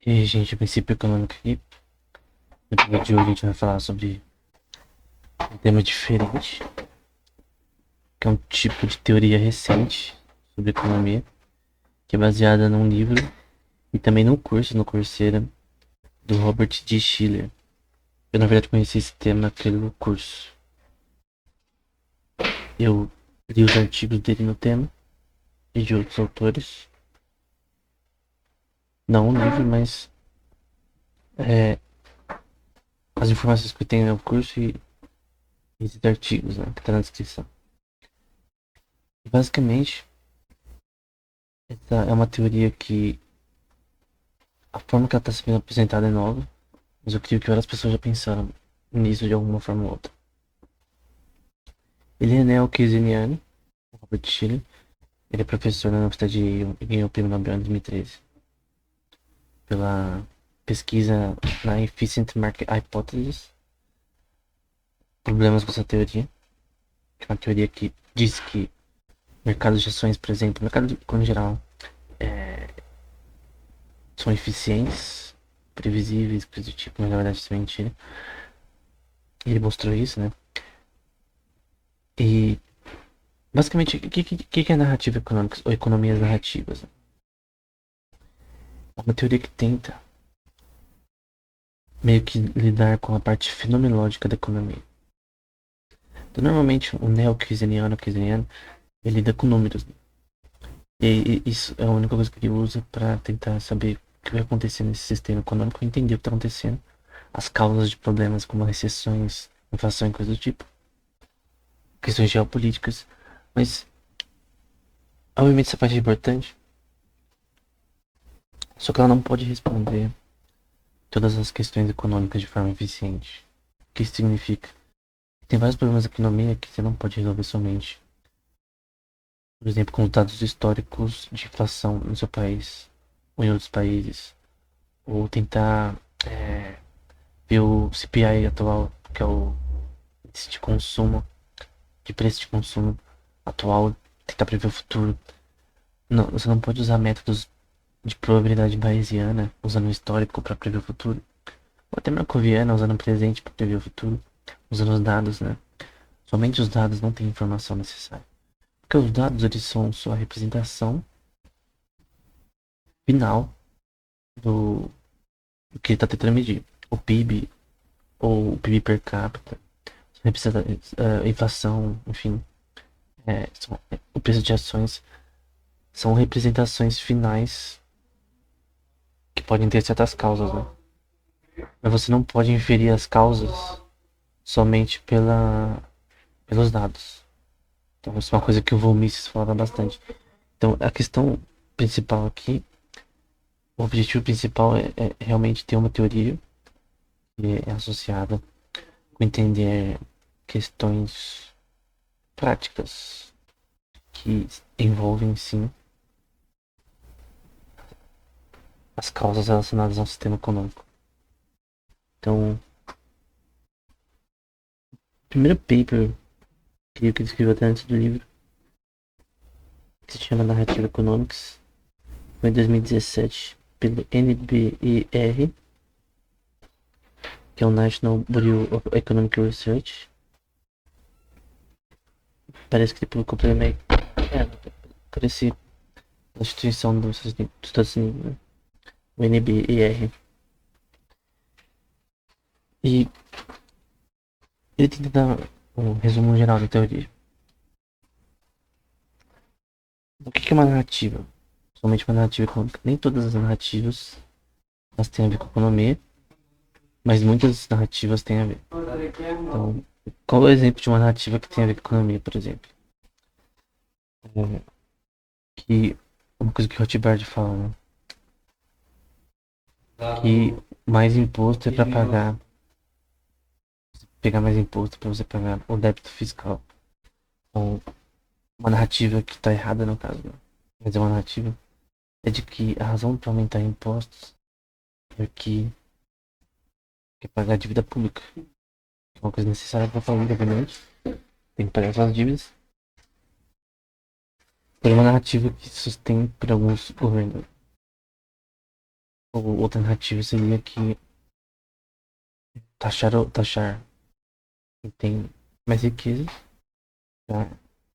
E aí, gente, o princípio econômico aqui. No episódio de hoje a gente vai falar sobre um tema diferente, que é um tipo de teoria recente sobre economia, que é baseada num livro e também num curso no Coursera do Robert D. Schiller. Eu, na verdade, conheci esse tema pelo curso. Eu li os artigos dele no tema e de outros autores. Não o livro, mas é, as informações que eu tenho no curso e esses artigos, né, que está na descrição. E, basicamente, essa é uma teoria que a forma que ela está sendo apresentada é nova, mas eu creio que várias pessoas já pensaram nisso de alguma forma ou outra. Ele é neo-keynesiano, Robert Schiller. Ele é professor na Universidade de Yale e ganhou o prêmio Nobel em 2013 pela pesquisa na Efficient Market Hypothesis, problemas com essa teoria, que é uma teoria que diz que mercados de ações, por exemplo, mercado de em geral, é, são eficientes, previsíveis, coisa do tipo, mas na verdade isso é mentira. E ele mostrou isso, né? E basicamente, o que é narrativa econômica ou economias narrativas? É uma teoria que tenta meio que lidar com a parte fenomenológica da economia. Então, normalmente, o neo-keynesiano, ele lida com números. E isso é a única coisa que ele usa para tentar saber o que vai acontecer nesse sistema econômico, entender o que está acontecendo, as causas de problemas como recessões, inflação e coisas do tipo, questões geopolíticas. Mas, obviamente, essa parte é importante, só que ela não pode responder todas as questões econômicas de forma eficiente. O que isso significa? Tem vários problemas da economia que você não pode resolver somente, por exemplo, com os dados históricos de inflação no seu país ou em outros países, ou tentar ver o CPI atual, que é o índice de consumo, de preço de consumo atual, tentar prever o futuro. Não, você não pode usar métodos de probabilidade bayesiana usando o histórico para prever o futuro, ou até markoviana usando o presente para prever o futuro, usando os dados, né? Somente os dados não têm informação necessária. Porque os dados eles são só a representação final do, do que ele está tentando medir. O PIB ou o PIB per capita, representa, inflação, enfim, o preço de ações são representações finais que podem ter certas causas, né? Mas você não pode inferir as causas somente pelos dados. Então, isso é uma coisa que o Von Mises falava bastante. Então, a questão principal aqui, o objetivo principal é realmente ter uma teoria que é associada com entender questões práticas que envolvem, sim, as causas relacionadas ao sistema econômico. Então, o primeiro paper que ele escreveu até antes do livro, que se chama Narrative Economics, foi em 2017 pelo NBER, que é o National Bureau of Economic Research. Parece que ele publicou pelo meio. Por esse instituição dos Estados Unidos, né? O NBER. E ele tenta dar um resumo geral da teoria. O que é uma narrativa? Somente uma narrativa econômica. Nem todas as narrativas elas têm a ver com economia, mas muitas narrativas têm a ver. Então, qual é o exemplo de uma narrativa que tem a ver com economia, por exemplo? É, que uma coisa que o Rothbard fala, né? Que mais imposto é para pagar, pegar mais imposto para você pagar o débito fiscal. Então, uma narrativa que está errada no caso, né? Mas é uma narrativa é de que a razão para aumentar impostos é que quer pagar a dívida pública, que é uma coisa necessária para a família, obviamente. Tem que pagar suas dívidas. Por uma narrativa que se sustém por alguns governos. Ou outra narrativa seria que taxar quem tem mais riqueza pra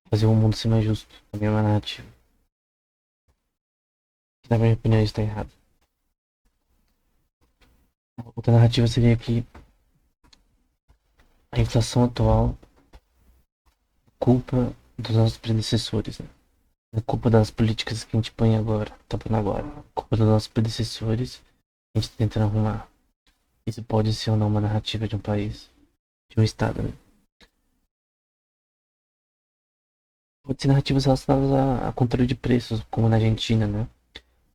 fazer o mundo ser mais justo. Também é uma narrativa. Que, na minha opinião, isso está errado. Outra narrativa seria que a inflação atual é culpa dos nossos predecessores, né? É culpa das políticas que a gente põe agora, tá pondo agora. É culpa dos nossos predecessores, a gente tá tentando arrumar. Isso pode ser ou não uma narrativa de um país, de um estado, né? Pode ser narrativas relacionadas a controle de preços, como na Argentina, né?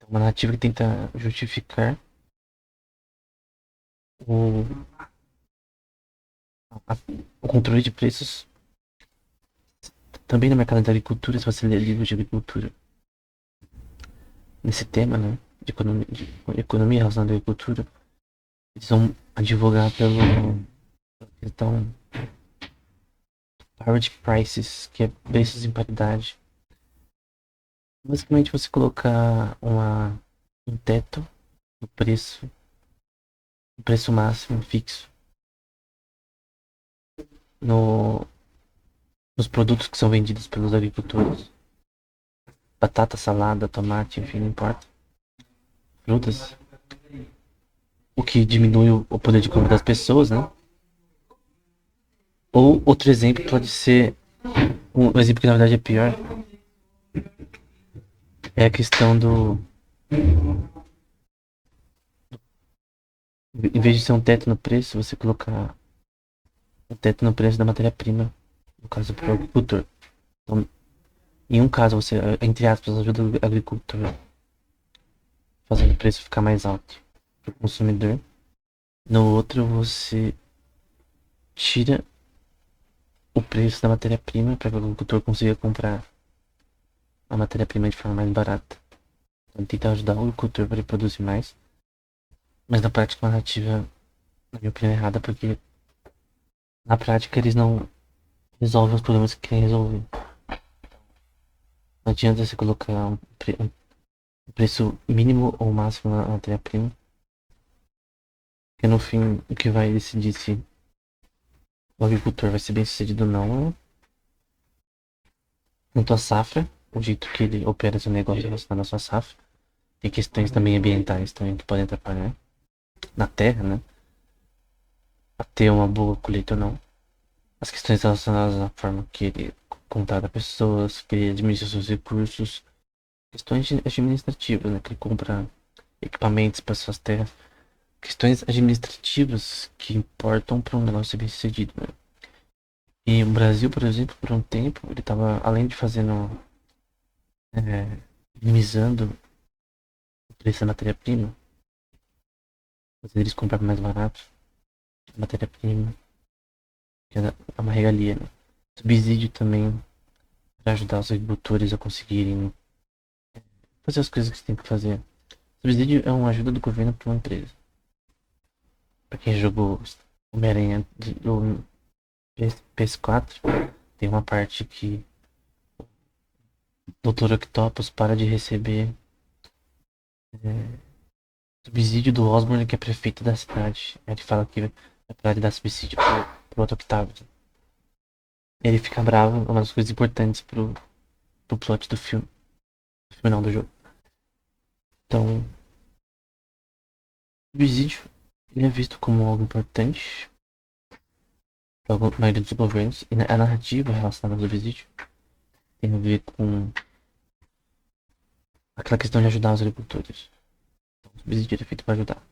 É uma narrativa que tenta justificar o, o controle de preços também no mercado da agricultura, se você ler livros de agricultura. Nesse tema, né? De economia relacionada à agricultura, eles vão advogar pela questão parity prices, que é preços em paridade. Basicamente você colocar um teto no preço, um preço máximo fixo no, nos produtos que são vendidos pelos agricultores. Batata, salada, tomate, enfim, não importa. Frutas. O que diminui o poder de compra das pessoas, né? Ou outro exemplo pode ser, um exemplo que na verdade é pior, é a questão do, em vez de ser um teto no preço, você colocar um teto no preço da matéria-prima, no caso para o agricultor. Então, em um caso você, entre aspas, ajuda o agricultor fazendo o preço ficar mais alto para o consumidor. No outro você tira o preço da matéria-prima para que o agricultor consiga comprar a matéria-prima de forma mais barata. Então, tenta ajudar o agricultor para ele produzir mais. Mas na prática, a narrativa, na minha opinião, é errada, porque na prática eles não resolvem os problemas que querem resolver. Não adianta você colocar um preço mínimo ou máximo na matéria-prima, porque no fim o que vai decidir se o agricultor vai ser bem sucedido ou não é tanto a safra, o jeito que ele opera seu negócio relacionado à sua safra. Tem questões também ambientais também que podem atrapalhar na terra, né? A ter uma boa colheita ou não. As questões relacionadas à forma que ele contrata pessoas, que ele administra seus recursos, questões administrativas, né? Que ele compra equipamentos para suas terras, questões administrativas que importam para um negócio bem sucedido, né? E o Brasil, por exemplo, por um tempo, ele estava, além de fazendo, minimizando o preço da matéria-prima, fazendo eles comprarem mais barato a matéria-prima, que é uma regalia, né? Subsídio também para ajudar os agricultores a conseguirem fazer as coisas que tem que fazer. Subsídio é uma ajuda do governo para uma empresa. Pra quem jogou Homem-Aranha do PS4, tem uma parte que o Dr. Octopus para de receber subsídio do Osborn, que é prefeito da cidade. Ele fala que vai parar de dar subsídio pro outro Octavio. Ele fica bravo, é uma das coisas importantes pro plot do filme. Do filme não, do jogo. Então, o subsídio ele é visto como algo importante para a maioria dos governos. E a narrativa relacionada ao subsídio tem a ver com aquela questão de ajudar os agricultores. Então, o subsídio é feito para ajudar.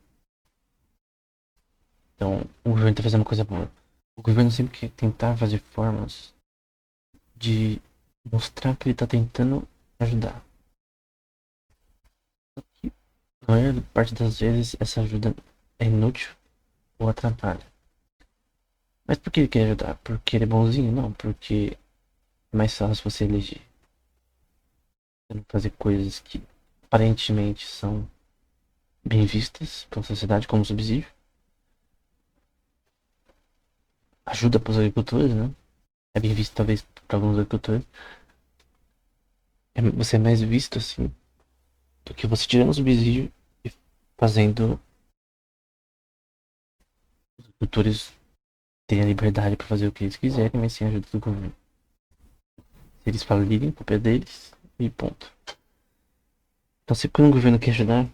Então, o governo está fazendo uma coisa boa. O governo sempre quer tentar fazer formas de mostrar que ele está tentando ajudar. Só que, na maior parte das vezes, essa ajuda é inútil ou atrapalha. Mas por que ele quer ajudar? Porque ele é bonzinho? Não, porque é mais fácil você eleger. Você não fazer coisas que aparentemente são bem vistas pela sociedade como subsídio. Ajuda para os agricultores, né? É bem visto talvez para alguns agricultores. Você é mais visto assim do que você tirando o subsídio e fazendo os agricultores terem a liberdade para fazer o que eles quiserem, mas sem a ajuda do governo. Se eles falirem, a culpa é deles e ponto. Então, se quando o governo quer ajudar,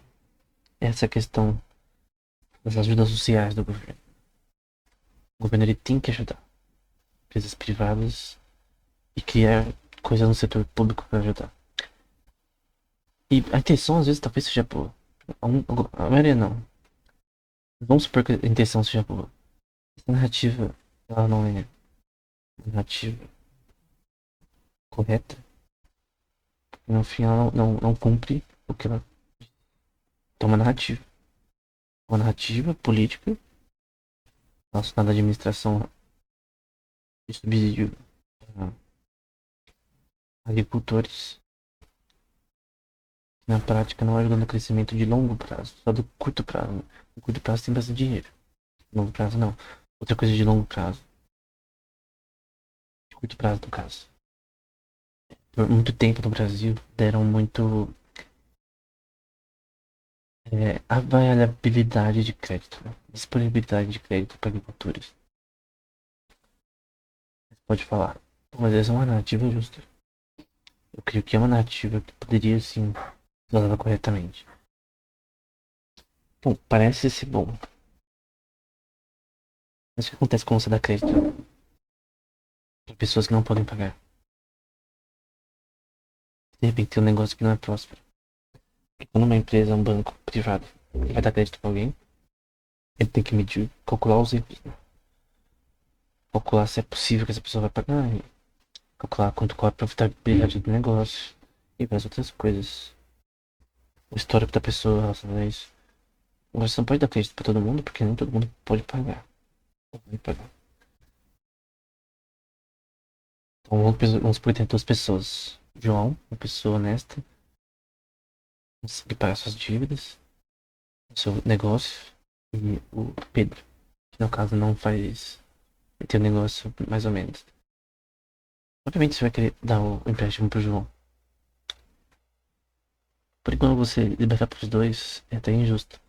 essa questão das ajudas sociais do governo. O governo ele tem que ajudar empresas privadas e criar coisas no setor público para ajudar. E a intenção às vezes talvez seja boa. A maioria não. Vamos supor que a intenção seja boa. Essa narrativa, ela não é narrativa correta. E no fim ela não cumpre o que ela. Então uma narrativa. Uma narrativa política relacionada à administração de subsídio a agricultores. Na prática não ajuda no crescimento de longo prazo, só do curto prazo. No curto prazo tem bastante dinheiro. No longo prazo não. Outra coisa de longo prazo. De curto prazo, no caso. Por muito tempo no Brasil deram muito avaliabilidade de crédito, né? Disponibilidade de crédito para agricultores. Você pode falar, "Pô, mas essa é uma narrativa justa. Eu creio que é uma narrativa que poderia sim ser usada corretamente. Bom, parece ser bom. Mas o que acontece quando você dá crédito para pessoas que não podem pagar? De repente tem um negócio que não é próspero. Porque quando uma empresa, um banco privado vai dar crédito para alguém, ele tem que medir, calcular os erros, né? Calcular se é possível que essa pessoa vai pagar, e calcular quanto qual é a profitabilidade do negócio e várias outras coisas. O histórico da pessoa relacionado a isso. Você não pode dar crédito pra todo mundo, porque nem todo mundo pode pagar. Não pode pagar. Então vamos supor que tem duas pessoas. João, uma pessoa honesta, consegue pagar suas dívidas, o seu negócio, e o Pedro, que no caso não faz. Ele tem um negócio mais ou menos. Obviamente você vai querer dar o empréstimo pro João. Porém, quando você libertar pros dois, é até injusto.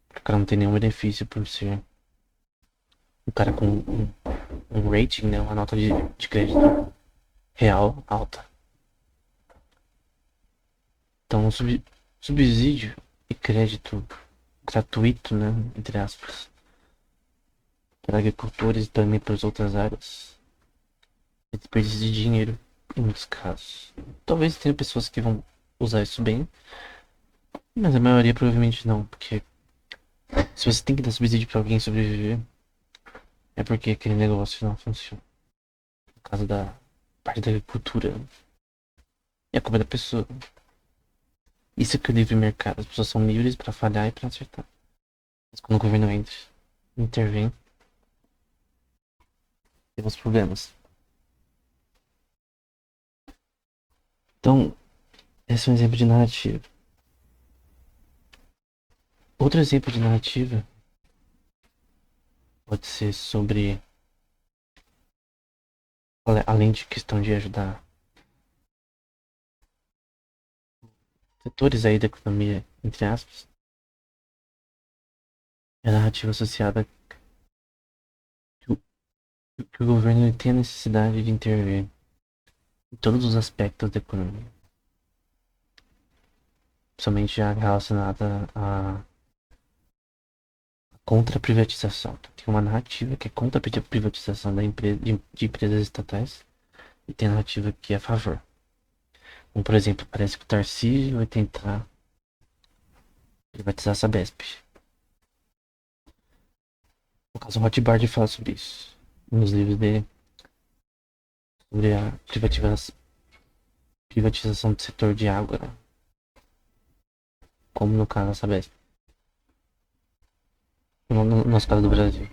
Porque o cara não tem nenhum benefício por ser um cara com um rating, né? Uma nota de crédito real alta. Então, subsídio e crédito gratuito, né? Entre aspas, para agricultores e também para as outras áreas. É desperdício de dinheiro em muitos casos. Talvez tenha pessoas que vão usar isso bem, mas a maioria provavelmente não, porque se você tem que dar subsídio para alguém sobreviver, é porque aquele negócio não funciona. No caso da parte da agricultura, é a culpa da pessoa. Isso que é o livre mercado. As pessoas são livres para falhar e para acertar. Mas quando o governo entra, intervém, temos problemas. Então, esse é um exemplo de narrativa. Outro exemplo de narrativa pode ser sobre, além de questão de ajudar setores aí da economia, entre aspas, é a narrativa associada que que o governo tem a necessidade de intervir em todos os aspectos da economia. Principalmente já relacionada a contra a privatização. Tem uma narrativa que é contra a privatização de empresas estatais e tem a narrativa que é a favor. Como, por exemplo, parece que o Tarcísio vai tentar privatizar a Sabesp. No caso, o Rothbard fala sobre isso nos livros dele, sobre a privatização do setor de água, né? Como no caso da Sabesp. No nosso caso do Brasil,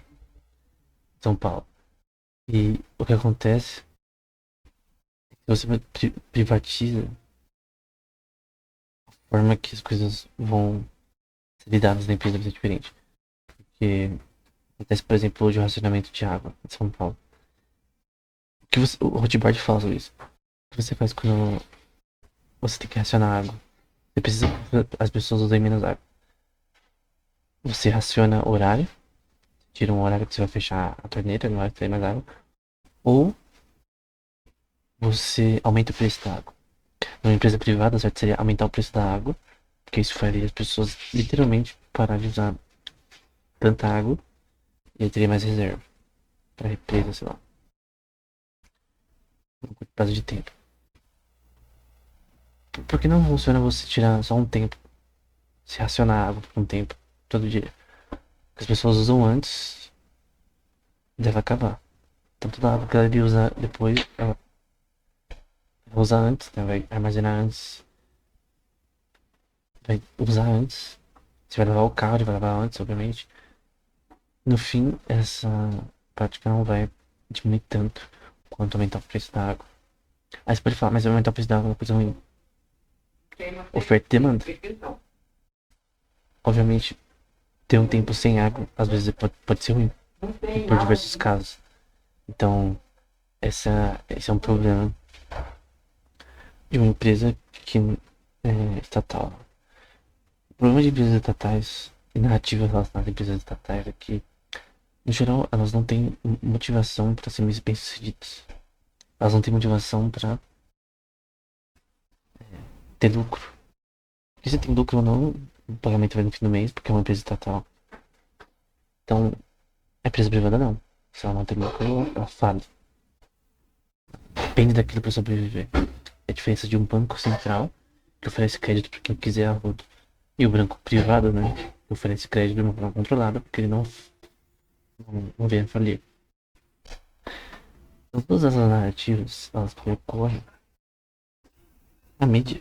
São Paulo. E o que acontece é que você privatiza a forma que as coisas vão ser lidadas na empresa vai ser diferente. Porque acontece, por exemplo, hoje o racionamento de água em São Paulo. O Rothbard fala sobre isso. O que você faz quando você tem que racionar água? Você precisa que as pessoas usem menos água. você raciona horário, tira um horário que você vai fechar a torneira, não vai ter mais água, ou você aumenta o preço da água. Numa empresa privada, certo, seria aumentar o preço da água, porque isso faria as pessoas literalmente parar de usar tanta água e aí teria mais reserva para represa, sei lá, um curto prazo de tempo. Por que não funciona você tirar só um tempo, se racionar a água por um tempo, todo dia? Que as pessoas usam antes, deve acabar. Então toda a água que ela iria usar depois, ela vai usar antes, né? Vai armazenar antes, vai usar antes. Você vai lavar o carro, ele vai lavar antes, obviamente. No fim, essa prática não vai diminuir tanto quanto aumentar o preço da água. Aí você pode falar, mas aumentar o preço da água é uma coisa ruim. Oferta e demanda. Obviamente, ter um tempo sem água, às vezes pode ser ruim, por diversos casos. Então, esse é um problema de uma empresa que é estatal. O problema de empresas estatais e narrativas relacionadas a empresas estatais é que, no geral, elas não têm motivação para ser bem-sucedidas. Elas não têm motivação para ter lucro. Porque se tem lucro ou não, o pagamento vai no fim do mês, porque é uma empresa estatal. Então, a empresa privada não. Se ela não tem lucro, ela fala. Depende daquilo para sobreviver. É a diferença de um banco central, que oferece crédito para quem quiser a rodo, e o banco privado, né, que oferece crédito de uma forma controlada, porque ele não vem a falir. Então, todas as narrativas, elas percorrem a mídia,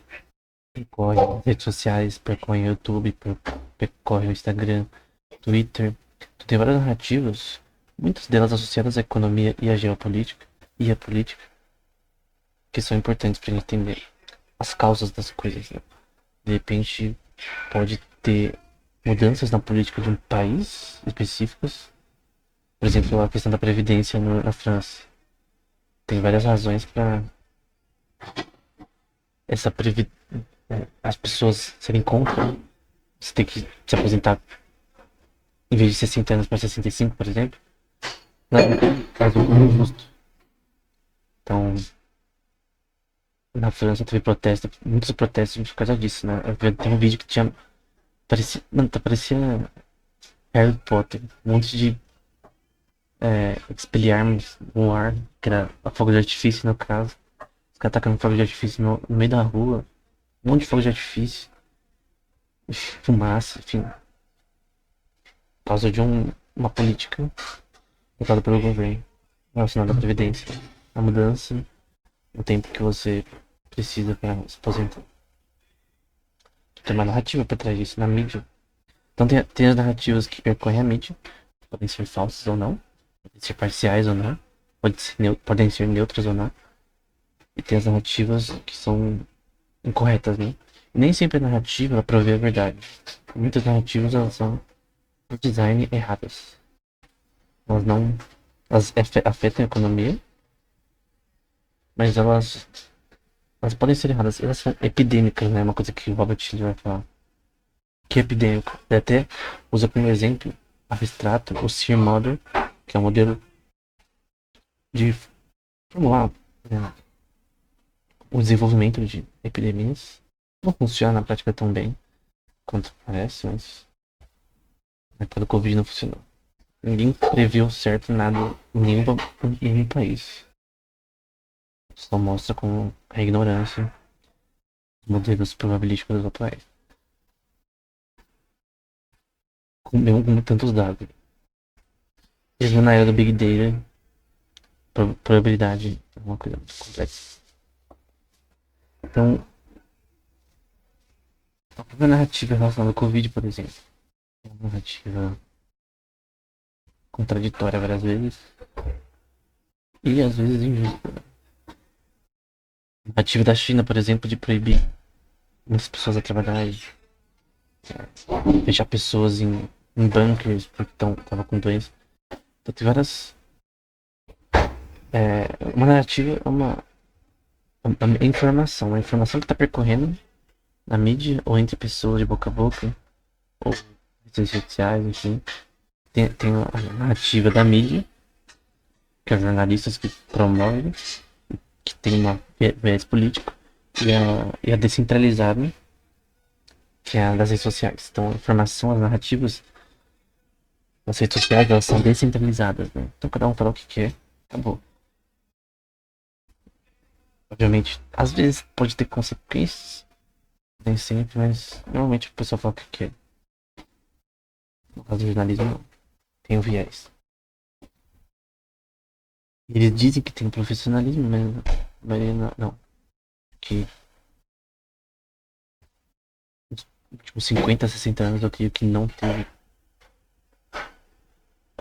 percorrem redes sociais, percorrem o YouTube, percorrem o Instagram, Twitter. Tu tem várias narrativas, muitas delas associadas à economia e à geopolítica e à política, que são importantes para entender as causas das coisas, né? De repente, pode ter mudanças na política de um país específicas. Por exemplo, a questão da previdência na França. Tem várias razões para essa as pessoas serem contra. Você tem que se aposentar em vez de 60 anos para 65, por exemplo. Não, faz um injusto. Então, na França teve protesto, muitos protestos por causa disso, né? Tem um vídeo que tinha. Parecia. Mano, parecia Harry Potter. Um monte de expelliarmus no ar, que era a fogo de artifício no caso. Os caras tacando fogo de artifício no meio da rua. Um monte de fogo de artifício. Fumaça, enfim. Por causa de uma política adotada pelo governo relacionada à previdência. A mudança no tempo que você precisa para se aposentar. Tem uma narrativa por trás disso na mídia. Então tem as narrativas que percorrem a mídia. Podem ser falsas ou não. Podem ser parciais ou não. Podem ser neutras ou não. E tem as narrativas que são incorretas, né? E nem sempre a narrativa ela provê a verdade. Muitas narrativas elas são por design erradas. Elas não. Elas afetam a economia, mas elas podem ser erradas. Elas são epidêmicas, né? Uma coisa que o Robert Schiller vai falar. Que é epidêmico. Ele até usa como exemplo abstrato o Sear Model, que é um modelo de formular o desenvolvimento de epidemias. Não funciona na prática tão bem quanto parece, mas na época do Covid não funcionou. Ninguém previu certo nada em nenhum país. Só mostra como a ignorância dos modelos probabilísticos atuais. Mesmo com tantos dados. Mesmo na era do Big Data, probabilidade é uma coisa muito complexa. Então, a própria narrativa relacionada ao Covid, por exemplo, é uma narrativa contraditória várias vezes e às vezes injusta. A narrativa da China, por exemplo, de proibir muitas pessoas a trabalhar e fechar pessoas em bunkers porque estavam com doença. Então tem várias. Uma narrativa é uma informação. A informação que está percorrendo na mídia ou entre pessoas de boca a boca ou redes redes sociais, enfim. Tem a narrativa da mídia, que é os jornalistas que promovem, que tem uma viés político, e a descentralizada, que é a das redes sociais. Então, a informação, as narrativas das redes sociais, elas são descentralizadas, né? Então, cada um fala o que quer, acabou. Obviamente, às vezes pode ter consequências, nem sempre, mas normalmente a pessoa fala o que quer. No caso do jornalismo, não. Tem o viés. Eles dizem que tem profissionalismo, mas não. Que nos últimos 50, 60 anos eu creio que não teve.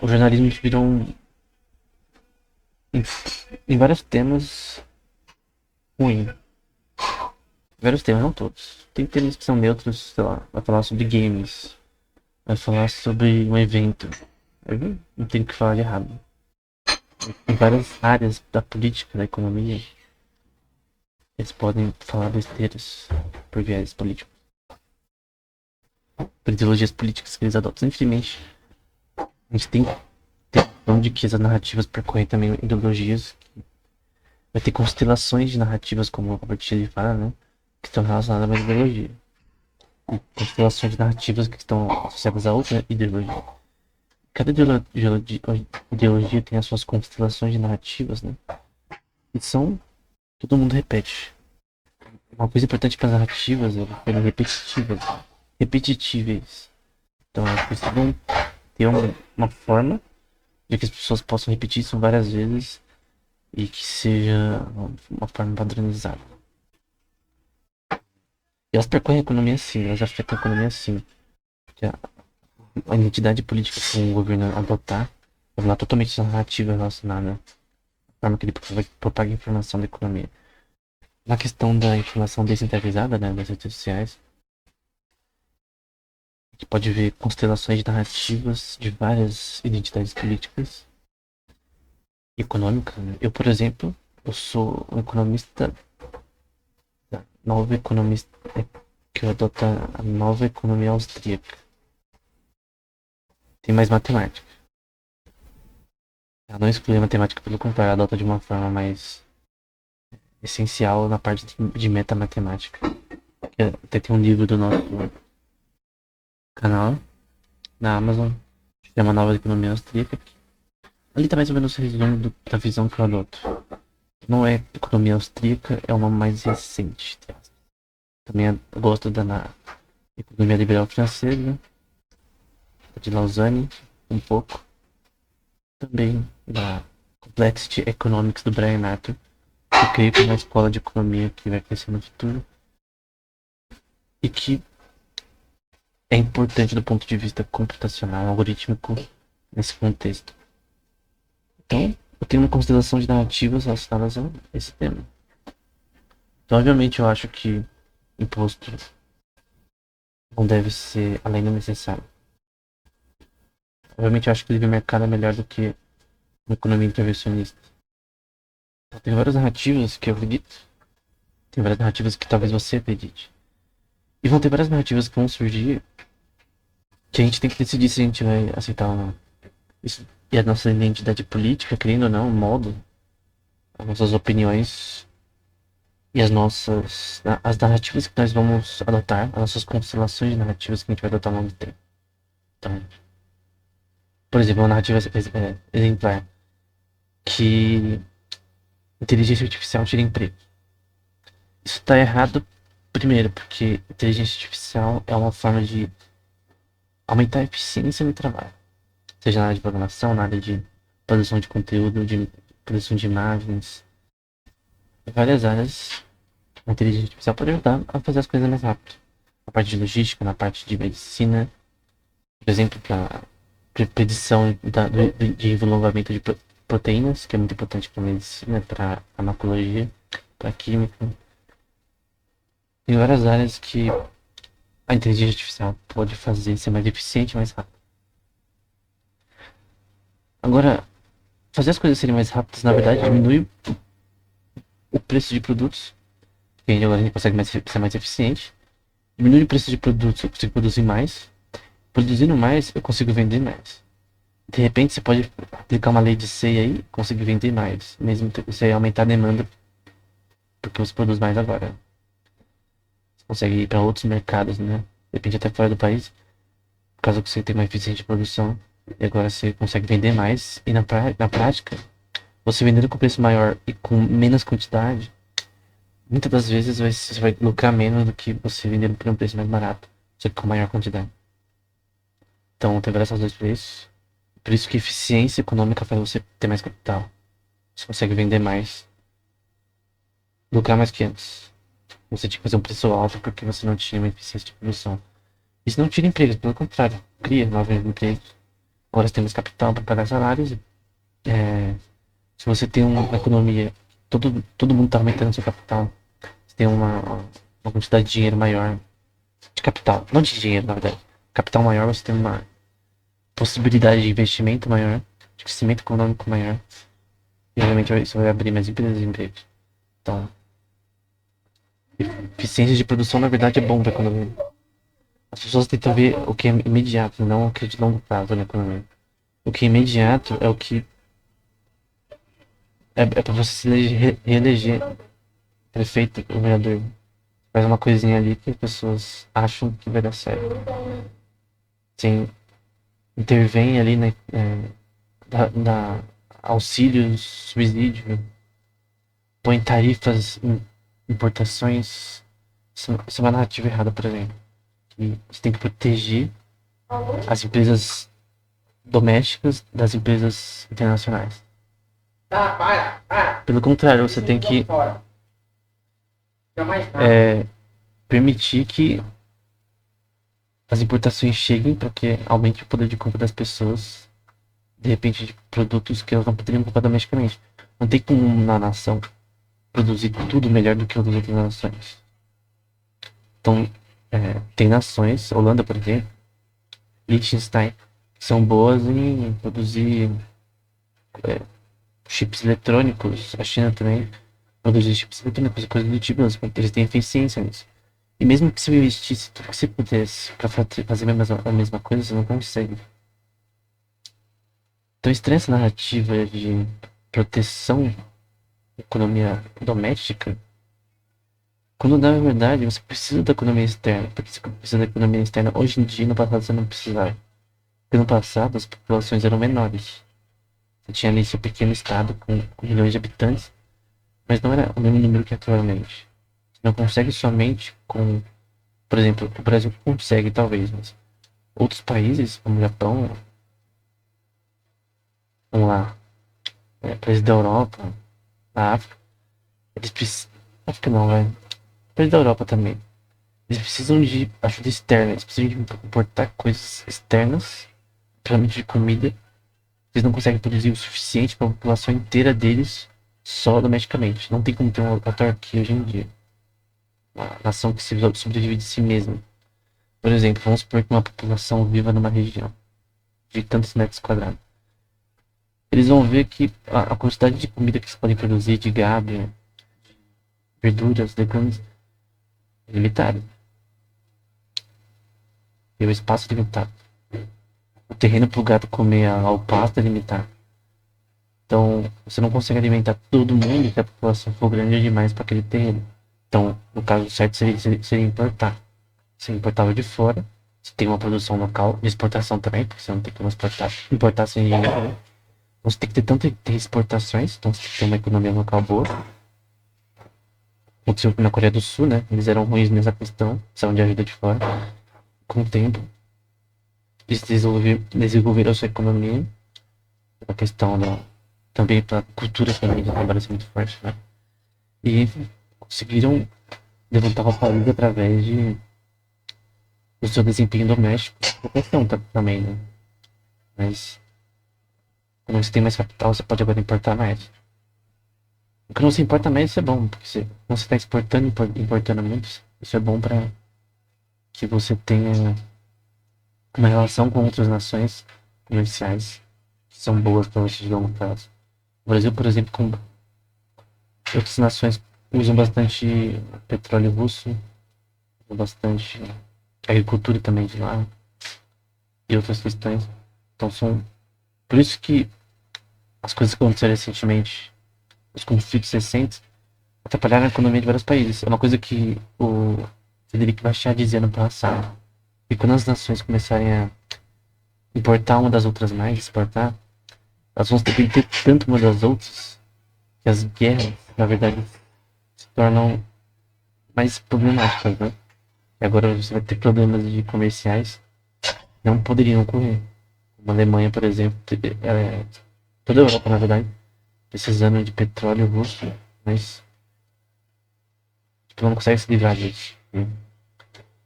O jornalismo virou em vários temas ruim. Vários temas, não todos. Tem temas que são neutros, sei lá, vai falar sobre games, vai falar sobre um evento. Eu não tenho o que falar de errado. Em várias áreas da política, da economia, eles podem falar besteiras por viés políticos, por ideologias políticas que eles adotam. Infelizmente, a gente tem noção de que essas narrativas percorrem também ideologias. Vai ter constelações de narrativas, como o Robert Shelley fala, né? Que estão relacionadas a uma ideologia. E constelações de narrativas que estão associadas a outra ideologia. Cada ideologia tem as suas constelações de narrativas, né? E são... Todo mundo repete. Uma coisa importante para as narrativas é serem repetitivas. Repetitíveis. Então elas precisam ter uma forma de que as pessoas possam repetir isso várias vezes e que seja uma forma padronizada. E elas percorrem a economia sim, elas afetam a economia sim. Porque a identidade política que o governo adotar vai mudar totalmente a narrativa relacionada à forma que ele propaga a informação da economia. Na questão da informação descentralizada, né, das redes sociais, a gente pode ver constelações de narrativas de várias identidades políticas e econômicas. Né? Eu, por exemplo, eu sou um economista da nova economista que adota a nova economia austríaca. Tem mais matemática. Ela não exclui a matemática, pelo contrário, ela adota de uma forma mais essencial na parte de metamatemática. Até tem um livro do nosso canal na Amazon que chama Nova Economia Austríaca. Ali tá mais ou menos o resumo da visão que eu adoto. Não é economia austríaca, é uma mais recente. Também eu gosto da economia liberal francesa, de Lausanne, um pouco. Também da Complexity Economics do Brian Arthur, que eu creio que é uma escola de economia que vai crescer no futuro e que é importante do ponto de vista computacional, algorítmico, nesse contexto. Então, eu tenho uma consideração de narrativas relacionadas a esse tema. Então, obviamente, eu acho que imposto não deve ser além do necessário. Obviamente, eu acho que o livre mercado é melhor do que uma economia intervencionista. Então, tem várias narrativas que eu acredito. Tem várias narrativas que talvez você acredite. E vão ter várias narrativas que vão surgir que a gente tem que decidir se a gente vai aceitar ou não. Isso é a nossa identidade política, querendo ou não, o modo, as nossas opiniões e as narrativas que nós vamos adotar, as nossas constelações de narrativas que a gente vai adotar ao longo do tempo. Então, por exemplo, uma narrativa exemplar que inteligência artificial tira emprego. Isso está errado, primeiro, porque inteligência artificial é uma forma de aumentar a eficiência no trabalho. Seja na área de programação, na área de produção de conteúdo, de produção de imagens. Em várias áreas, a inteligência artificial pode ajudar a fazer as coisas mais rápido. Na parte de logística, na parte de medicina. Por exemplo, para predição de desenvolvimento de proteínas, que é muito importante para medicina, para farmacologia, para química. Tem várias áreas que a inteligência artificial pode fazer ser mais eficiente e mais rápido. Agora, fazer as coisas serem mais rápidas, na verdade, diminui o preço de produtos. Porque agora a gente consegue ser mais eficiente. Diminui o preço de produtos, eu consigo produzir mais. Produzindo mais, eu consigo vender mais. De repente, você pode aplicar uma lei de ceia aí, conseguir vender mais. Mesmo que você aumentar a demanda, porque você produz mais agora. Você consegue ir para outros mercados, né? De repente, até fora do país, por causa que você tem uma eficiência de produção. E agora você consegue vender mais. E na prática, você vendendo com preço maior e com menos quantidade, muitas das vezes você vai lucrar menos do que você vendendo por um preço mais barato, só que com maior quantidade. Então, tem várias razões para isso. Por isso que eficiência econômica faz você ter mais capital. Você consegue vender mais, lucrar mais que antes. Você tinha que fazer um preço alto porque você não tinha uma eficiência de produção. Isso não tira empregos, pelo contrário, cria novos empregos. Agora você tem mais capital para pagar salários. Se você tem uma economia, todo mundo está aumentando seu capital. Você tem uma quantidade de dinheiro maior, de capital, não de dinheiro, na verdade. Capital maior, você tem uma possibilidade de investimento maior, de crescimento econômico maior. E obviamente isso vai abrir mais empresas e empregos. Então, eficiência de produção na verdade é bom para a economia. As pessoas tentam ver o que é imediato, não o que é de longo prazo na economia. O que é imediato é o que é para você se reeleger prefeito, governador. Faz uma coisinha ali que as pessoas acham que vai dar certo. Sim, intervém ali, né? Da auxílio, subsídio, põe tarifas em importações. Isso é uma narrativa errada, por exemplo. Que você tem que proteger as empresas domésticas das empresas internacionais. Pelo contrário, você tem que permitir que as importações cheguem para que aumente o poder de compra das pessoas, de repente, de produtos que elas não poderiam comprar domesticamente. Não tem como uma nação produzir tudo melhor do que outras nações. Então, tem nações, Holanda, por exemplo, Liechtenstein, que são boas em produzir chips eletrônicos. A China também produzir chips eletrônicos e coisas do tipo, eles têm eficiência nisso. E mesmo que você investisse tudo que você pudesse para fazer a mesma coisa, você não consegue. Então, estranha essa narrativa de proteção da economia doméstica, quando na verdade você precisa da economia externa. Porque você precisa da economia externa hoje em dia, no passado você não precisava. Porque no passado as populações eram menores. Você tinha ali seu pequeno estado com milhões de habitantes, mas não era o mesmo número que atualmente. Você não consegue somente com, por exemplo, o Brasil consegue talvez, mas outros países, como o Japão, vamos lá, países da Europa, da África, eles precisam. África não, vai. Países da Europa também. Eles precisam de ajuda externa, eles precisam de importar coisas externas, principalmente de comida. Eles não conseguem produzir o suficiente para a população inteira deles só domesticamente. Não tem como ter uma autarquia hoje em dia. Uma nação que se sobrevive de si mesma. Por exemplo, vamos supor que uma população viva numa região de tantos metros quadrados. Eles vão ver que a quantidade de comida que eles podem produzir, de gado, verduras, legumes, é limitada. E o espaço é limitado. O terreno para o gado comer ao pasto é limitado. Então, você não consegue alimentar todo mundo se a população for grande demais para aquele terreno. Então, no caso certo seria importar. Você importava de fora, você tem uma produção local, de exportação também, porque você não tem como importar sem dinheiro. Né? Então, você tem que ter tanto ter exportações, então você tem que ter uma economia local boa. Aconteceu na Coreia do Sul, né? Eles eram ruins nessa questão, precisavam de ajuda de fora. Com o tempo, eles desenvolveram a sua economia, a questão também para a cultura também trabalha muito forte, né? E conseguiram levantar o país através do seu desempenho doméstico, a questão também, né? Mas quando você tem mais capital, você pode agora importar mais. O que não se importa mais, isso é bom, porque quando você está exportando e importando muito, isso é bom para que você tenha uma relação com outras nações comerciais que são boas para você de longo prazo. O Brasil, por exemplo, com outras nações usam bastante petróleo russo, usam bastante agricultura também de lá. e outras questões. Então são por isso que as coisas que aconteceram recentemente, os conflitos recentes, atrapalharam a economia de vários países. É uma coisa que o Frederico Bastiat dizia no passado. E quando as nações começarem a importar uma das outras mais, exportar, elas vão depender tanto uma das outras que as guerras, na verdade, se tornam mais problemáticas, né? E agora você vai ter problemas de comerciais que não poderiam ocorrer. Como a Alemanha, por exemplo, toda a Europa, na verdade, precisando de petróleo russo, mas tipo, não consegue se livrar disso. Né?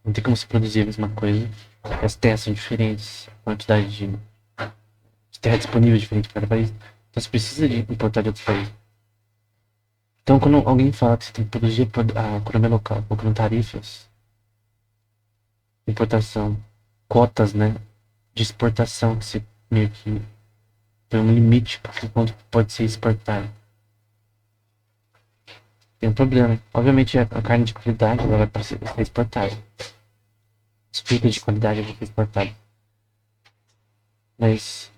Não tem como se produzir a mesma coisa. As terras são diferentes, a quantidade de terra disponível é diferente para cada país. Então você precisa de importar de outros países. Então quando alguém fala que você tem que produzir a economia local, colocando tarifas, importação, cotas, né, de exportação, que você meio que tem um limite para quanto pode ser exportado. Tem um problema. Obviamente a carne de qualidade ela vai para ser exportada. Os frutos de qualidade vão ser exportados. Mas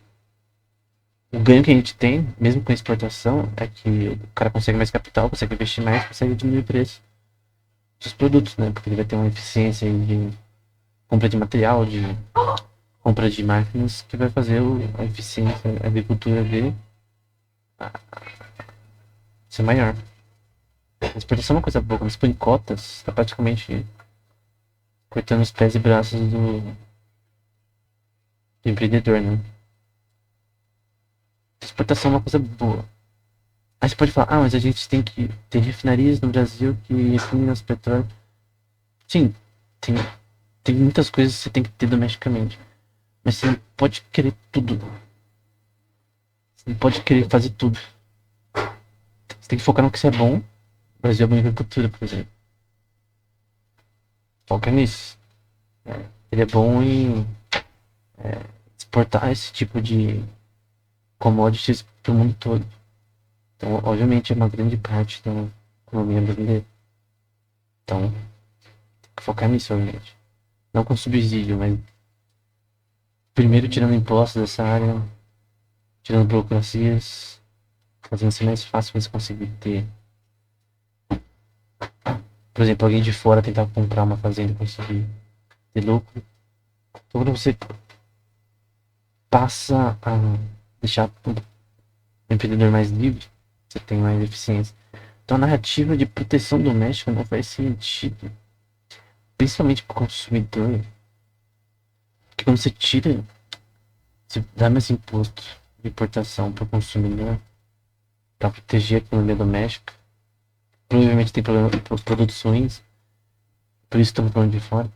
o ganho que a gente tem, mesmo com a exportação, é que o cara consegue mais capital, consegue investir mais, consegue diminuir o preço dos produtos, né? Porque ele vai ter uma eficiência de compra de material, de compra de máquinas, que vai fazer a eficiência, a agricultura dele ser maior. A exportação é uma coisa boa, quando você põe cotas, está praticamente cortando os pés e braços do empreendedor, né? A exportação é uma coisa boa. Aí você pode falar, mas a gente tem que ter refinarias no Brasil que refinem nosso petróleo. Sim, tem, tem muitas coisas que você tem que ter domesticamente. Mas você não pode querer tudo. Você não pode querer fazer tudo. Você tem que focar no que você é bom. O Brasil é bom em agricultura, por exemplo. Foca nisso. Ele é bom em exportar esse tipo de commodities para o mundo todo. Então, obviamente, é uma grande parte da economia brasileira. Então, tem que focar nisso, obviamente. Não com subsídio, mas primeiro tirando impostos dessa área, tirando burocracias, fazendo ser mais fácil você conseguir ter. Por exemplo, alguém de fora tentar comprar uma fazenda e conseguir ter lucro. Então, quando você passa a deixar o empreendedor mais livre, você tem mais eficiência. Então, a narrativa de proteção doméstica não faz sentido, principalmente para o consumidor, porque quando você tira, você dá mais imposto de importação para o consumidor, para proteger a economia doméstica. Provavelmente tem problema com produtos ruins, por isso estamos falando de fora,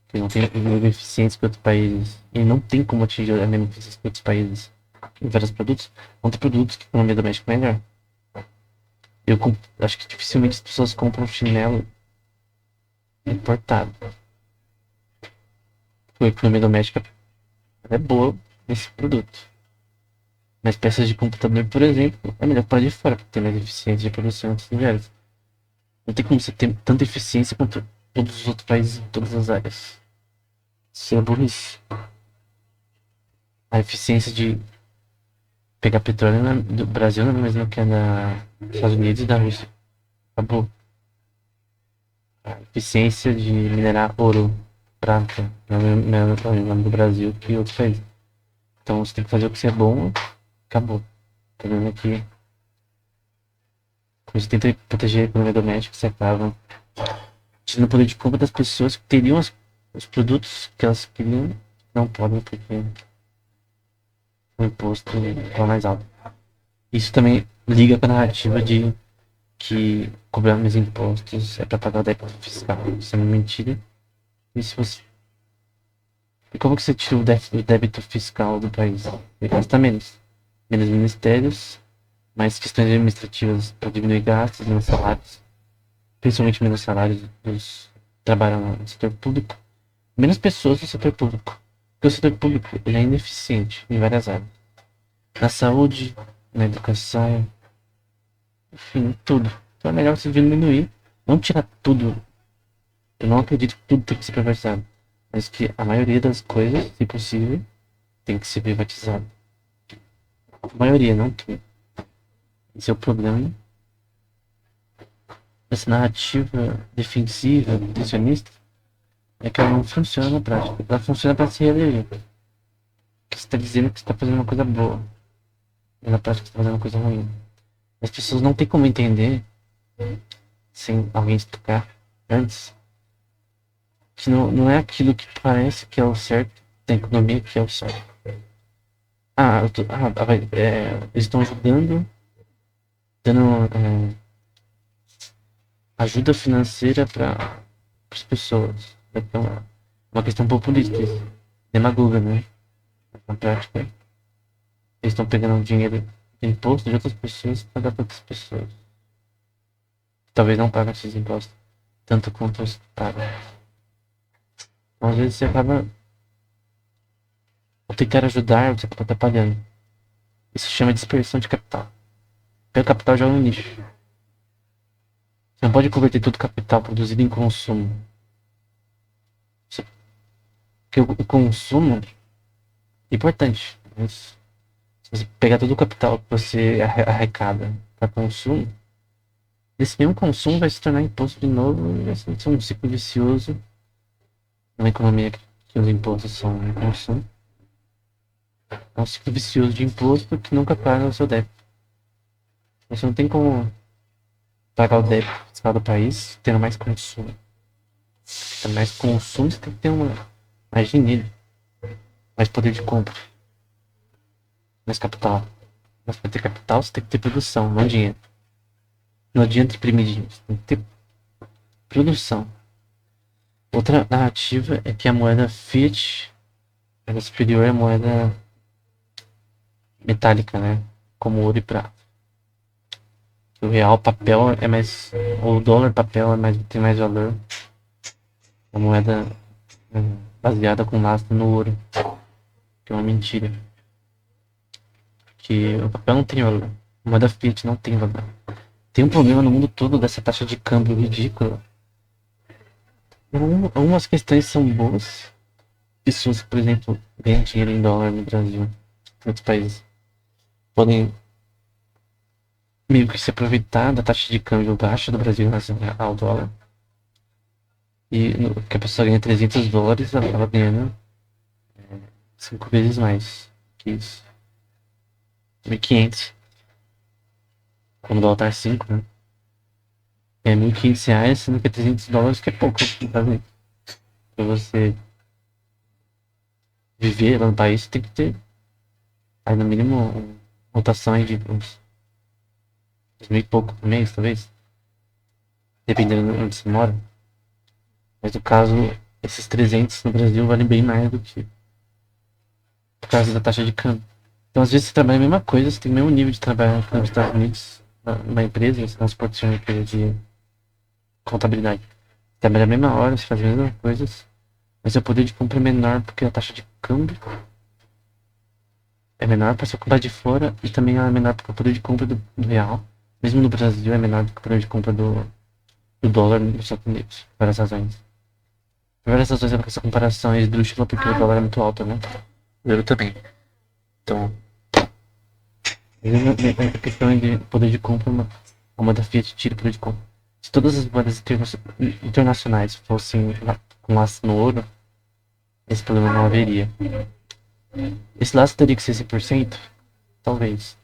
que não tem a mesma eficiência que outros países, e não tem como atingir a mesma eficiência que outros países em vários produtos. Vão ter produtos que a economia doméstica é melhor. Eu acho que dificilmente as pessoas compram chinelo importado. A economia doméstica é boa nesse produto. Mas peças de computador, por exemplo, é melhor para de fora, porque tem mais eficiência de produção em outros lugares. Não tem como você ter tanta eficiência quanto todos os outros países em todas as áreas. Isso é burrice. A eficiência de pegar petróleo do Brasil não é a mesma que a dos Estados Unidos e da Rússia. Acabou. A eficiência de minerar ouro, prata, não é o nome do Brasil que outros países. Então você tem que fazer o que você é bom, acabou. O problema é que quando você tenta proteger a economia doméstica, você acaba tirando o poder de compra das pessoas que teriam os produtos que elas queriam, não podem porque o imposto é mais alto. Isso também liga com a narrativa de que cobrar menos impostos é para pagar o débito fiscal. Isso é uma mentira. E se você. E como que você tira o débito fiscal do país? Ele gasta menos. Menos ministérios, mais questões administrativas para diminuir gastos, menos salários. Principalmente menos salários dos que trabalham no setor público. Menos pessoas no setor público. Porque o setor público ele é ineficiente em várias áreas. Na saúde, na educação, enfim, tudo. Então é melhor você diminuir, não tirar tudo. Eu não acredito que tudo tem que ser privatizado. mas que a maioria das coisas, se possível, tem que ser privatizada. A maioria, não tudo. Esse é o problema dessa narrativa defensiva, protecionista, é que ela não funciona na prática. Ela funciona para se reeleger. Que você está dizendo que você está fazendo uma coisa boa, mas na prática você está fazendo uma coisa ruim. As pessoas não têm como entender, sem alguém explicar antes, que não é aquilo que parece que é o certo da economia que é o certo. Eles estão ajudando, dando ajuda financeira para as pessoas. Então, uma questão populista, demagoga, né? Na prática, eles estão pegando dinheiro de imposto de outras pessoas para dar para outras pessoas. Talvez não pagam esses impostos tanto quanto os pagam. Então, às vezes você acaba, ao tentar ajudar, você acaba atrapalhando. Isso se chama dispersão de capital. Pega o capital e joga no lixo. Você não pode converter todo o capital produzido em consumo. Porque o consumo é importante. Mas se você pegar todo o capital que você arrecada para consumo, esse mesmo consumo vai se tornar imposto de novo e vai ser um ciclo vicioso numa economia que os impostos são um consumo. É um ciclo vicioso de imposto que nunca paga o seu débito. Você não tem como pagar o débito fiscal do país tendo mais consumo. Tendo mais consumo, você tem que ter mais dinheiro, mais poder de compra, mais capital. Mas para ter capital, você tem que ter produção, não dinheiro. Não adianta imprimir dinheiro, você tem que ter produção. Outra narrativa é que a moeda fiat é superior à moeda metálica, né? Como ouro e prata. O real papel é mais. O dólar papel tem mais valor. A moeda baseada com lastro no ouro. Que é uma mentira. Que o papel não tem valor. A moeda fiat não tem valor. Tem um problema no mundo todo dessa taxa de câmbio ridícula. Algumas questões são boas. Pessoas, por exemplo, ganham dinheiro em dólar no Brasil, em outros países, podem meio que se aproveitar da taxa de câmbio baixa do Brasil em relação ao dólar. E que a pessoa ganha $300, ela acaba ganhando 5 vezes mais que isso. 1.500. Quando o dólar tá 5, né? É R$ 1.500, sendo que é $300, que é pouco, tá vendo? Pra você viver lá no país, você tem que ter, aí no mínimo, uma rotação aí de uns 2.000 e pouco por mês, talvez. Dependendo de onde você mora. Mas no caso, esses 300 no Brasil valem bem mais do que por causa da taxa de câmbio. Então, às vezes, você trabalha a mesma coisa, você tem o mesmo nível de trabalho nos Estados Unidos, numa empresa, vamos supor que seja uma empresa de contabilidade. Você trabalha a mesma hora, você faz as mesmas coisas, mas seu poder de compra é menor porque a taxa de câmbio é menor para você comprar de fora e também é menor porque o poder de compra do real, mesmo no Brasil, é menor do que o poder de compra do dólar nos Estados Unidos, por várias razões. Por várias razões, essa comparação é esdrúxula porque o dólar é muito alto, né? O euro também. Então, a questão de poder de compra, a moeda fiat tira o poder de compra. Se todas as moedas internacionais fossem com laço no ouro, esse problema não haveria. Esse laço teria que ser 100%? Talvez.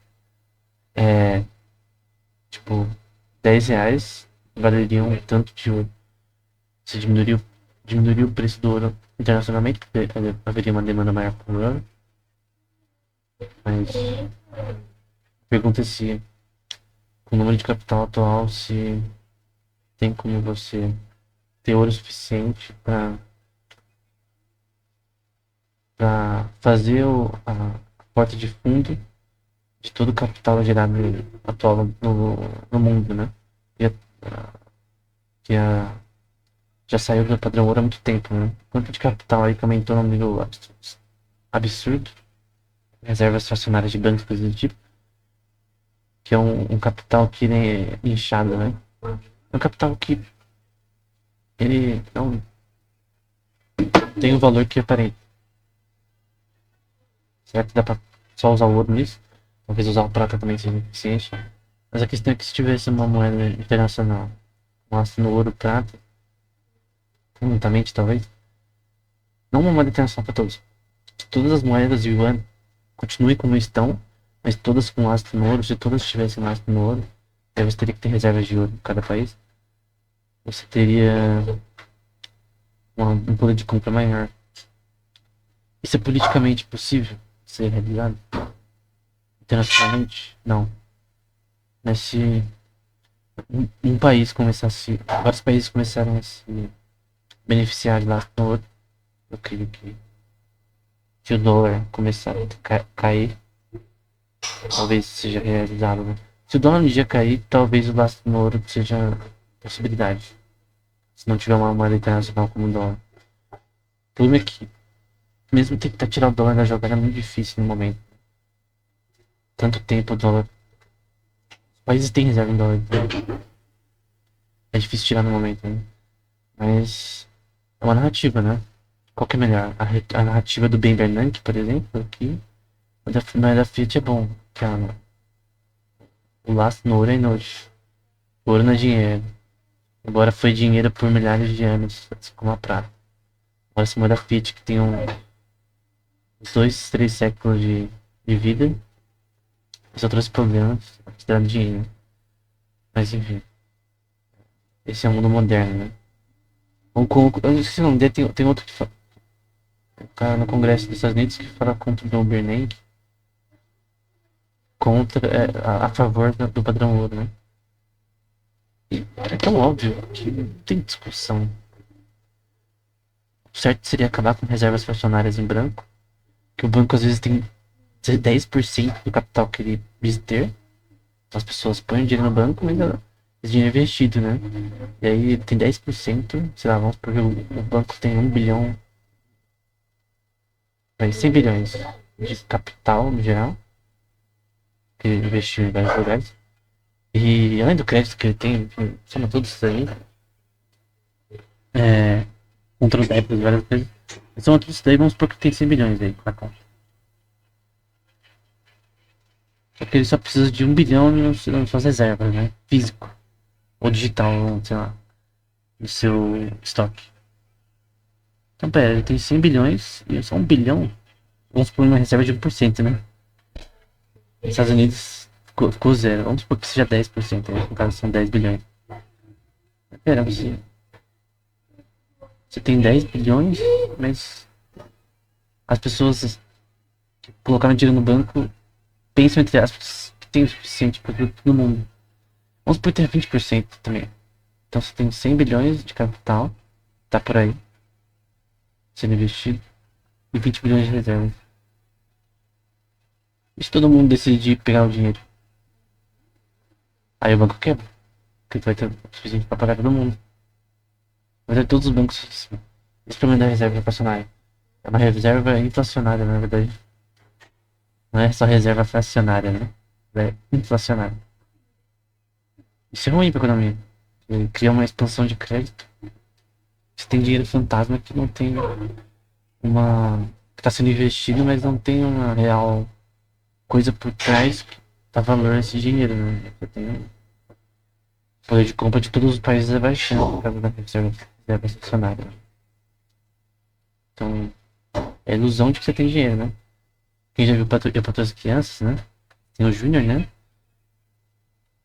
Tipo, R$ 10 valeriam um tanto de ouro. Você diminuiria o preço do ouro internacionalmente, porque haveria uma demanda maior por ouro. Mas pergunta-se, com o número de capital atual, se tem como você ter ouro suficiente para fazer a porta de fundo de todo o capital gerado atual no mundo, né? E que já saiu do padrão ouro há muito tempo, né? Quanto de capital aí que aumentou num nível absurdo, reservas fracionárias de bancos, coisas do tipo, que é um capital que é inchado, né? É um capital que ele não tem um valor que é aparente. Será que dá pra só usar o ouro nisso? Talvez usar o prata também seja eficiente. Mas a questão é que se tivesse uma moeda internacional, um lastro no ouro prata, conjuntamente talvez, não uma moeda internacional para todos. Que todas as moedas de yuan continuem como estão, mas todas com lastro no ouro. Se todas tivessem lastro no ouro, aí você teria que ter reservas de ouro em cada país. Você teria um poder de compra maior. Isso é politicamente possível ser realizado? Internacionalmente? Não. Mas se um país começasse, vários países começaram a se beneficiar de lastro no ouro, eu creio que se o dólar começar a cair, talvez seja realizado, né? Se o dólar um dia cair, talvez o lastro no ouro seja possibilidade. Se não tiver uma moeda internacional como o dólar. O problema é que, mesmo tentar tirar o dólar da jogada é muito difícil no momento. Tanto tempo o dólar. Os países têm reserva em dólar. Então é difícil tirar no momento, né? Mas é uma narrativa, né? Qual que é melhor? A narrativa do Ben Bernanke, por exemplo, que da Fiat é bom. Que o lastro no ouro é inútil. O ouro não é dinheiro. Embora foi dinheiro por milhares de anos, assim como a prata. Agora essa moeda Fiat que tem uns 2, 3 séculos de vida. Só trouxe problemas, considerando dinheiro. Mas enfim. Esse é o mundo moderno, né? Eu não sei se o nome dele, tem outro que fala. O cara no Congresso dos Estados Unidos que fala contra o John Bernanke. Contra, a favor do padrão ouro, né? E é tão óbvio que não tem discussão. O certo seria acabar com reservas fracionárias em branco. Que o banco às vezes tem 10% do capital que ele diz ter. As pessoas põem o dinheiro no banco, mas esse dinheiro é investido, né? E aí tem 10%, sei lá, vamos porque o banco tem 1 bilhão, 100 bilhões de capital no geral, que ele investiu em vários lugares. E além do crédito que ele tem, enfim, soma tudo isso aí, contra os débitos, várias coisas. Soma tudo isso daí, vamos supor que tem 100 bilhões aí na conta. Só que ele só precisa de 1 bilhão nas suas reservas, né? Físico. Ou digital, sei lá. No seu estoque. Então, pera, ele tem 100 bilhões e só 1 bilhão. Vamos supor uma reserva de 1%, né? Nos Estados Unidos ficou zero. Vamos supor que seja 10%, né? No caso são 10 bilhões. Pera, você tem 10 bilhões, mas as pessoas que colocaram dinheiro no banco pensam, entre aspas, que tem o suficiente para todo mundo. Vamos supor que tenha 20% também. Então você tem 100 bilhões de capital, tá por aí, sendo investido, e 20 bilhões de reservas. E se todo mundo decidir pegar o dinheiro? Aí o banco quebra, porque vai ter o suficiente para pagar todo mundo. Mas é todos os bancos assim. Esse problema da reserva inflacionária. É uma reserva inflacionária, na verdade. Não é só reserva fracionária, né? É inflacionária. Isso é ruim para a economia. Cria uma expansão de crédito. Você tem dinheiro fantasma que não tem uma. Que está sendo investido, mas não tem uma real coisa por trás que dá valor a esse dinheiro, né? Você tem o poder de compra de todos os países é baixando por causa da reserva estacionária. Então, é a ilusão de que você tem dinheiro, né? Quem já viu Eu Patroa as Crianças, né? Tem o Júnior, né?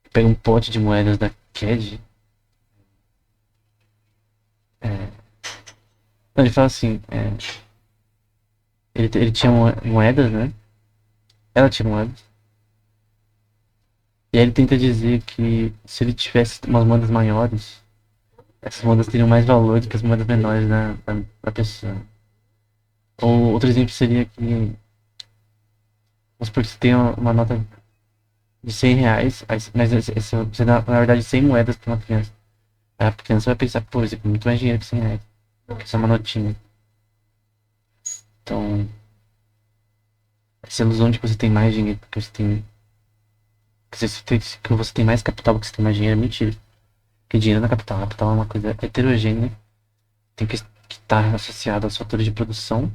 Que pega um pote de moedas da CAD. Então ele fala assim, ele tinha moedas, né? Ela tinha moedas. E aí ele tenta dizer que se ele tivesse umas moedas maiores, essas moedas teriam mais valor do que as moedas menores da pessoa. Ou outro exemplo seria que, vamos supor que você tem uma nota de 100 reais, mas você dá, na verdade, 100 moedas para uma criança. Aí a criança vai pensar, pô, isso é muito mais dinheiro que 100 reais. Porque isso é uma notinha. Então, essa ilusão de que você tem mais dinheiro porque você tem. Que você tem mais capital porque você tem mais dinheiro é mentira. Porque dinheiro não é capital. Capital é uma coisa heterogênea. Tem que está associado aos fatores de produção,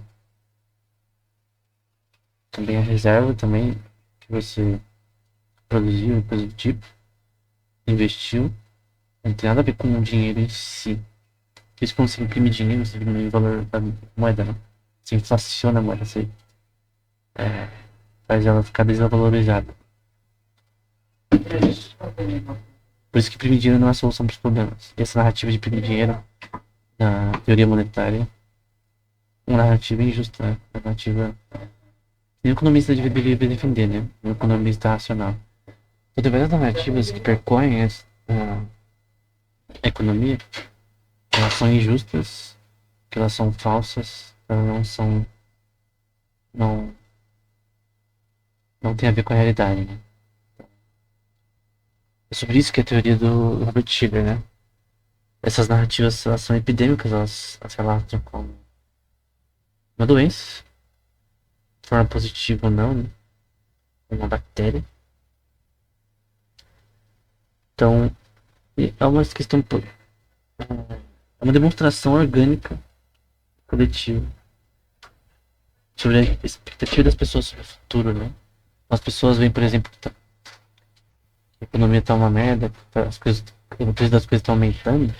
também a reserva também, que você produziu, coisa do tipo, investiu, não tem nada a ver com o dinheiro em si. Por isso quando você imprime dinheiro, você diminui o valor da moeda, né? Você inflaciona a moeda, você faz ela ficar desvalorizada. Por isso que imprimir dinheiro não é a solução para os problemas. E essa narrativa de imprimir dinheiro na teoria monetária é uma narrativa injusta, né? Uma narrativa que o economista deveria defender, né? Um economista racional. Então, diversas narrativas que percorrem a economia, elas são injustas, que elas são falsas, elas não são. Não, não tem a ver com a realidade, né? É sobre isso que é a teoria do Robert Schiller, né? Essas narrativas elas são epidêmicas, elas relatam como uma doença, de forma positiva ou não, né? Uma bactéria. Então, é uma questão. É uma demonstração orgânica coletiva sobre a expectativa das pessoas sobre o futuro, né? As pessoas veem, por exemplo, que a economia tá uma merda, as coisas, o preço das coisas estão aumentando,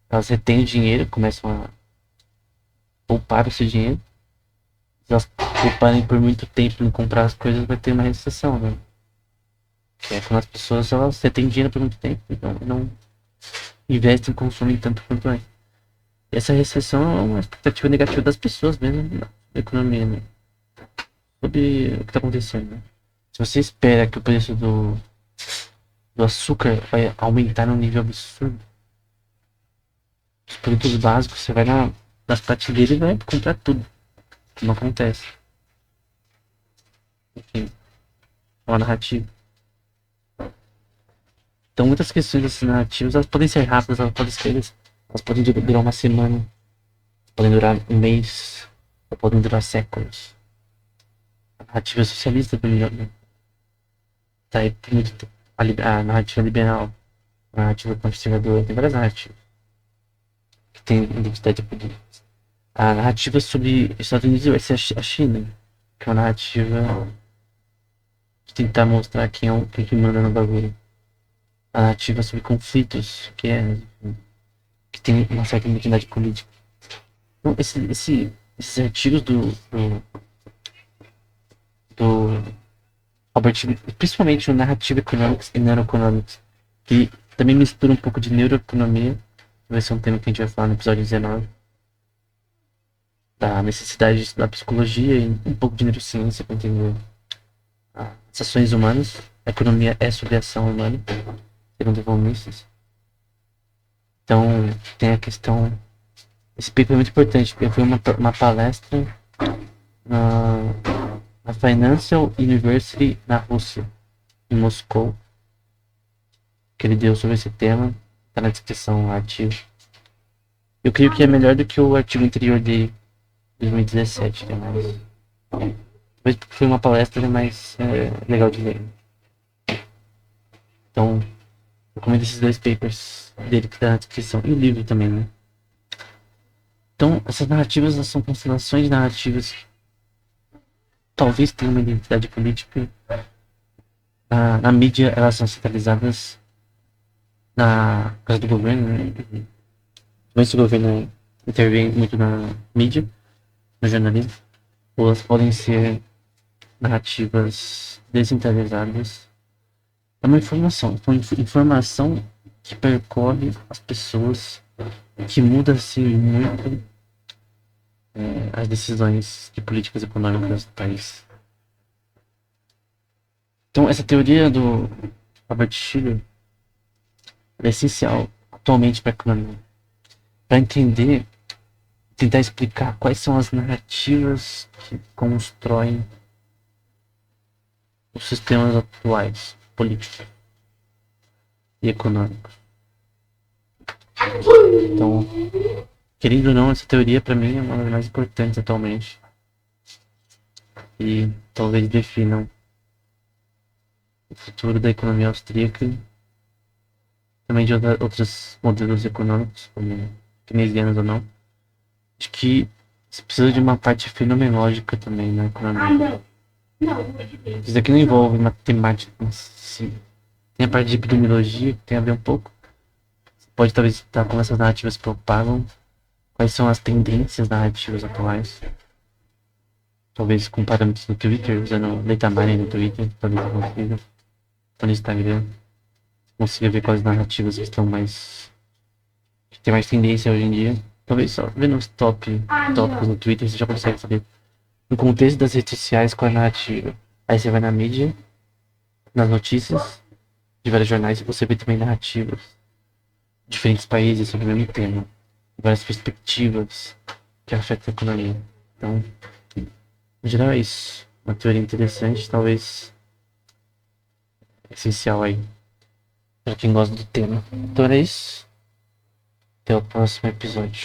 elas retêm o dinheiro, começam a poupar esse dinheiro. Se elas pouparem por muito tempo em comprar as coisas, vai ter uma recessão, né? Que é quando as pessoas elas retêm dinheiro por muito tempo, então não investem em consumem tanto quanto antes. E essa recessão é uma expectativa negativa das pessoas mesmo na economia, né? Sobre o que está acontecendo, né? Se você espera que o preço do açúcar vai aumentar num nível absurdo, os produtos básicos, você vai nas prateleiras e vai comprar tudo. Não acontece. Enfim, é uma narrativa. Então muitas questões dessas narrativas, elas podem ser rápidas, elas podem durar uma semana, podem durar um mês, ou podem durar séculos. A narrativa socialista, por exemplo, tá aí por muito tempo. A narrativa liberal, a narrativa conservadora, tem várias narrativas que tem identidade política. A narrativa sobre os Estados Unidos vai ser a China, que é uma narrativa de tentar mostrar quem que manda no bagulho. A narrativa sobre conflitos, que tem uma certa identidade política. Então, esses artigos do Albert, principalmente o Narrative Economics e Neuroeconomics, que também mistura um pouco de neuroeconomia, que vai ser um tema que a gente vai falar no episódio 19, da necessidade de estudar psicologia e um pouco de neurociência para entender as ações humanas. A economia é sobre a ação humana, segundo economistas. Então, tem a questão. Esse paper é muito importante, porque foi uma palestra na Financial University na Rússia, em Moscou, que ele deu sobre esse tema. Está na descrição o artigo. Eu creio que é melhor do que o artigo anterior de 2017, que é mais. Talvez porque foi uma palestra mais legal de ler. Então, eu recomendo esses dois papers dele que está na descrição. E o livro também, né? Então, essas narrativas elas são constelações de narrativas que talvez tenham uma identidade política. Na mídia, elas são centralizadas na casa do governo, né? Mas o governo intervém muito na mídia, no jornalismo. Ou elas podem ser narrativas descentralizadas. É uma informação, informação que percorre as pessoas, que muda assim muito as decisões de políticas econômicas do país. Então essa teoria do Robert Schiller é essencial atualmente para a economia, para entender, tentar explicar quais são as narrativas que constroem os sistemas atuais, políticos e econômicos. Então, querendo ou não, essa teoria para mim é uma das mais importantes atualmente e talvez definam o futuro da economia austríaca, também de outros modelos econômicos, como keynesianos ou não, Acho que você precisa de uma parte fenomenológica também na economia. Isso daqui não envolve matemática em si. Tem a parte de epidemiologia, que tem a ver um pouco. Você pode talvez estar como essas narrativas propagam, quais são as tendências narrativas atuais. Talvez com parâmetros no Twitter, usando data mining no Twitter, talvez você consiga. Ou no Instagram, você consiga ver quais narrativas que estão mais. Que tem mais tendência hoje em dia. Talvez só vendo os tópicos no Twitter você já consegue saber no contexto das redes sociais qual é a narrativa. Aí você vai na mídia, nas notícias de vários jornais, você vê também narrativas de diferentes países sobre o mesmo tema, várias perspectivas que afetam a economia. Então, em geral é isso. Uma teoria interessante, talvez essencial aí, para quem gosta do tema. Então era isso. Até o próximo episódio.